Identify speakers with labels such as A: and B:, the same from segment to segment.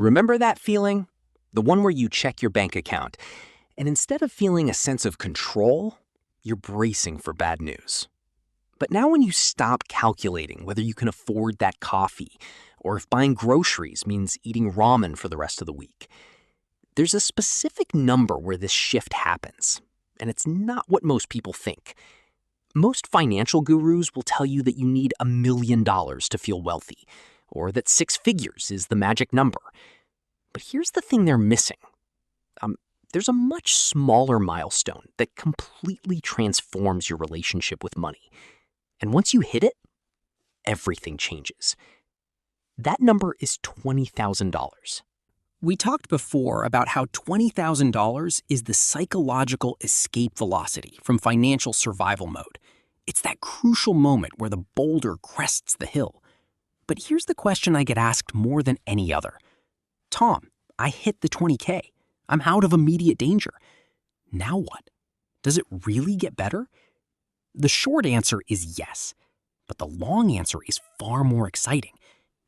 A: Remember that feeling? The one where you check your bank account, and instead of feeling a sense of control, you're bracing for bad news. But now when you stop calculating whether you can afford that coffee, or if buying groceries means eating ramen for the rest of the week, there's a specific number where this shift happens, and it's not what most people think. Most financial gurus will tell you that you need $1 million to feel wealthy, or that 6 figures is the magic number. But here's the thing they're missing. There's a much smaller milestone that completely transforms your relationship with money. And once you hit it, everything changes. That number is $20,000.
B: We talked before about how $20,000 is the psychological escape velocity from financial survival mode. It's that crucial moment where the boulder crests the hill. But here's the question I get asked more than any other. Tom, I hit the 20K. I'm out of immediate danger. Now what? Does it really get better? The short answer is yes, but the long answer is far more exciting.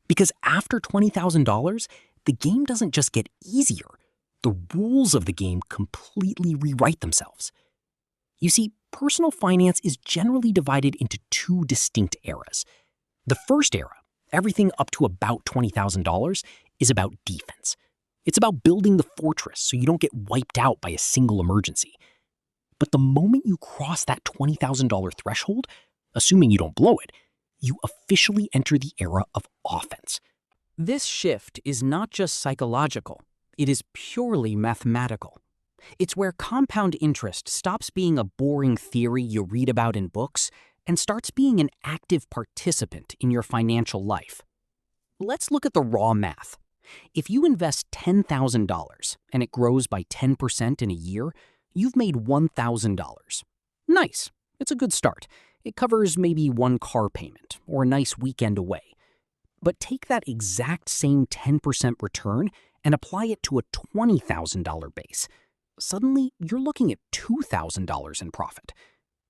B: Because after $20,000, the game doesn't just get easier. The rules of the game completely rewrite themselves. You see, personal finance is generally divided into 2 distinct eras. The first era, everything up to about $20,000, is about defense. It's about building the fortress so you don't get wiped out by a single emergency. But the moment you cross that $20,000 threshold, assuming you don't blow it, you officially enter the era of offense.
C: This shift is not just psychological, it is purely mathematical. It's where compound interest stops being a boring theory you read about in books and starts being an active participant in your financial life. Let's look at the raw math. If you invest $10,000 and it grows by 10% in a year, you've made $1,000. Nice. It's a good start. It covers maybe one car payment or a nice weekend away. But take that exact same 10% return and apply it to a $20,000 base. Suddenly, you're looking at $2,000 in profit.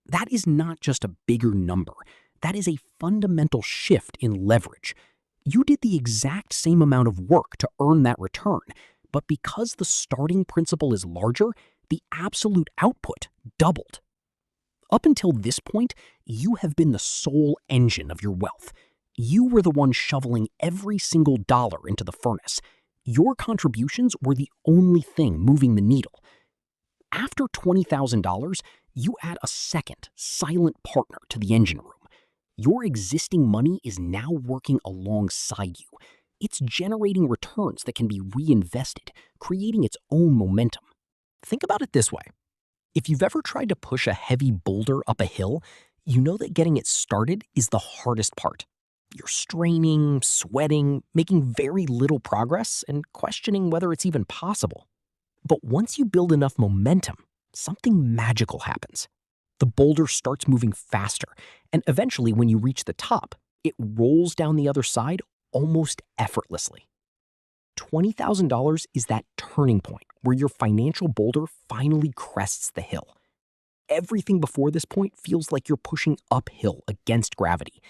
C: That is not just a bigger number. That is a fundamental shift in leverage. You did the exact same amount of work to earn that return, but because the starting principal is larger, the absolute output doubled. Up until this point, you have been the sole engine of your wealth. You were the one shoveling every single dollar into the furnace. Your contributions were the only thing moving the needle. After $20,000, you add a second, silent partner to the engine room. Your existing money is now working alongside you. It's generating returns that can be reinvested, creating its own momentum. Think about it this way. If you've ever tried to push a heavy boulder up a hill, you know that getting it started is the hardest part. You're straining, sweating, making very little progress, and questioning whether it's even possible. But once you build enough momentum, something magical happens. The boulder starts moving faster, and eventually when you reach the top, it rolls down the other side almost effortlessly. $20,000 is that turning point where your financial boulder finally crests the hill. Everything before this point feels like you're pushing uphill against gravity.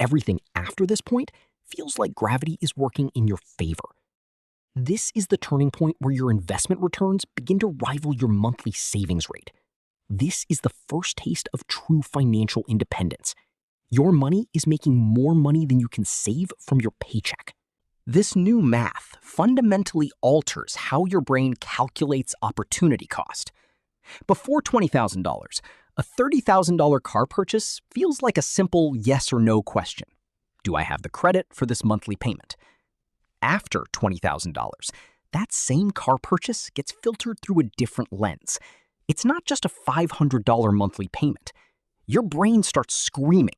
C: Everything after this point feels like gravity is working in your favor. This is the turning point where your investment returns begin to rival your monthly savings rate. This is the first taste of true financial independence. Your money is making more money than you can save from your paycheck. This new math fundamentally alters how your brain calculates opportunity cost. Before $20,000, a $30,000 car purchase feels like a simple yes or no question. Do I have the credit for this monthly payment? After $20,000, that same car purchase gets filtered through a different lens. It's not just a $500 monthly payment. Your brain starts screaming.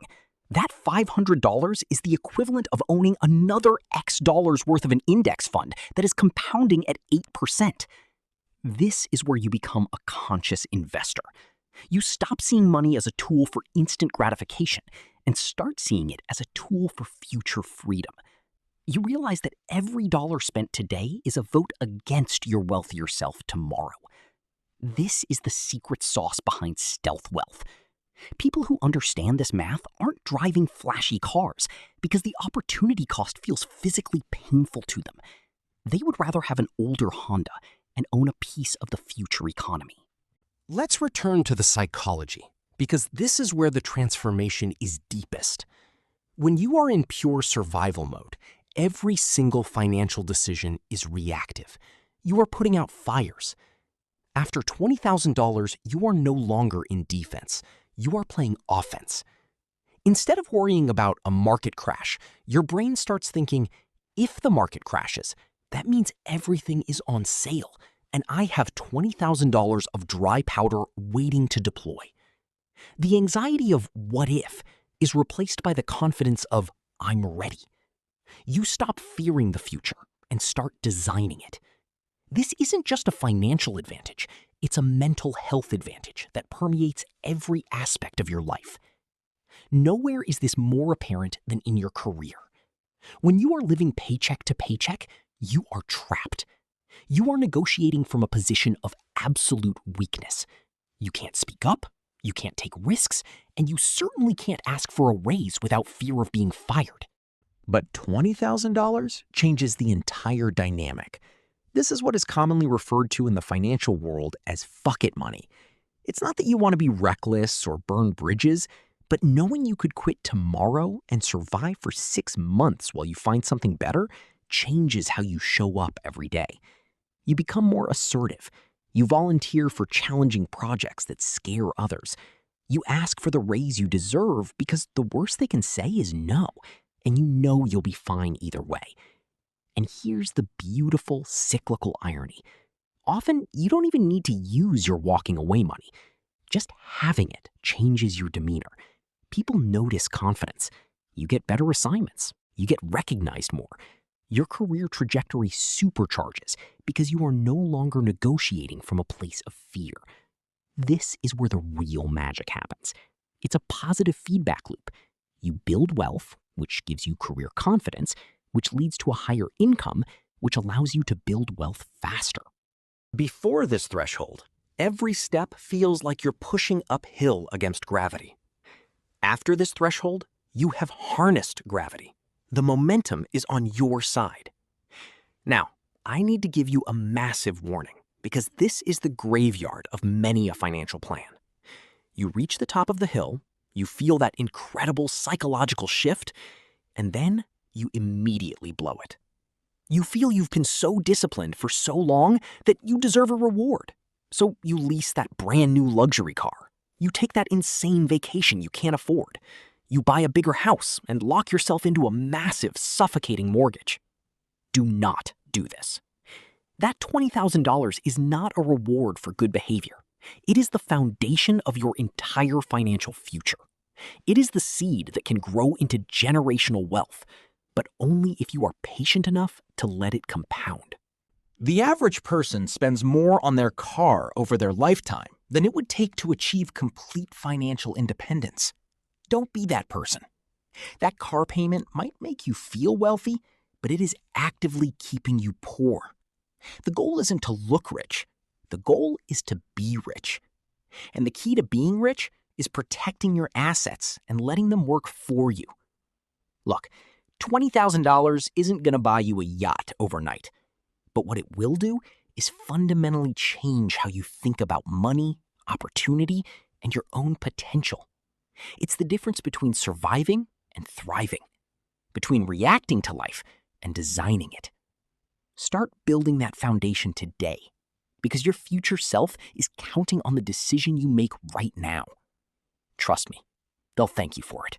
C: That $500 is the equivalent of owning another X dollars worth of an index fund that is compounding at 8%. This is where you become a conscious investor. You stop seeing money as a tool for instant gratification and start seeing it as a tool for future freedom. You realize that every dollar spent today is a vote against your wealthier self tomorrow. This is the secret sauce behind stealth wealth. People who understand this math aren't driving flashy cars because the opportunity cost feels physically painful to them.
B: They would rather have an older Honda and own a piece of the future economy.
D: Let's return to the psychology, because this is where the transformation is deepest. When you are in pure survival mode, every single financial decision is reactive. You are putting out fires. After $20,000, you are no longer in defense. You are playing offense. Instead of worrying about a market crash, your brain starts thinking, if the market crashes, that means everything is on sale, and I have $20,000 of dry powder waiting to deploy. The anxiety of what if is replaced by the confidence of I'm ready. You stop fearing the future and start designing it. This isn't just a financial advantage, it's a mental health advantage that permeates every aspect of your life. Nowhere is this more apparent than in your career. When you are living paycheck to paycheck, you are trapped. You are negotiating from a position of absolute weakness. You can't speak up, you can't take risks, and you certainly can't ask for a raise without fear of being fired.
A: But $20,000 changes the entire dynamic. This is what is commonly referred to in the financial world as fuck it money. It's not that you want to be reckless or burn bridges, but knowing you could quit tomorrow and survive for 6 months while you find something better changes how you show up every day. You become more assertive. You volunteer for challenging projects that scare others. You ask for the raise you deserve because the worst they can say is no, and you know you'll be fine either way. And here's the beautiful cyclical irony. Often, you don't even need to use your walking away money. Just having it changes your demeanor. People notice confidence. You get better assignments. You get recognized more. Your career trajectory supercharges because you are no longer negotiating from a place of fear. This is where the real magic happens. It's a positive feedback loop. You build wealth, which gives you career confidence, which leads to a higher income, which allows you to build wealth faster.
B: Before this threshold, every step feels like you're pushing uphill against gravity. After this threshold, you have harnessed gravity. The momentum is on your side. Now, I need to give you a massive warning because this is the graveyard of many a financial plan. You reach the top of the hill, you feel that incredible psychological shift, and then you immediately blow it. You feel you've been so disciplined for so long that you deserve a reward. So you lease that brand new luxury car. You take that insane vacation you can't afford. You buy a bigger house and lock yourself into a massive, suffocating mortgage. Do not do this. That $20,000 is not a reward for good behavior. It is the foundation of your entire financial future. It is the seed that can grow into generational wealth, but only if you are patient enough to let it compound.
C: The average person spends more on their car over their lifetime than it would take to achieve complete financial independence. Don't be that person. That car payment might make you feel wealthy, but it is actively keeping you poor. The goal isn't to look rich. The goal is to be rich. And the key to being rich is protecting your assets and letting them work for you. Look, $20,000 isn't going to buy you a yacht overnight. But what it will do is fundamentally change how you think about money, opportunity, and your own potential. It's the difference between surviving and thriving, between reacting to life and designing it. Start building that foundation today, because your future self is counting on the decision you make right now. Trust me, they'll thank you for it.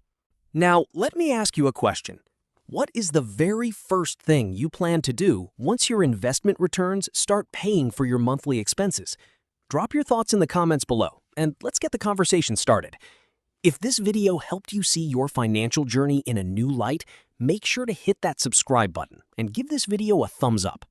D: Now, let me ask you a question. What is the very first thing you plan to do once your investment returns start paying for your monthly expenses? Drop your thoughts in the comments below, and let's get the conversation started. If this video helped you see your financial journey in a new light, make sure to hit that subscribe button and give this video a thumbs up.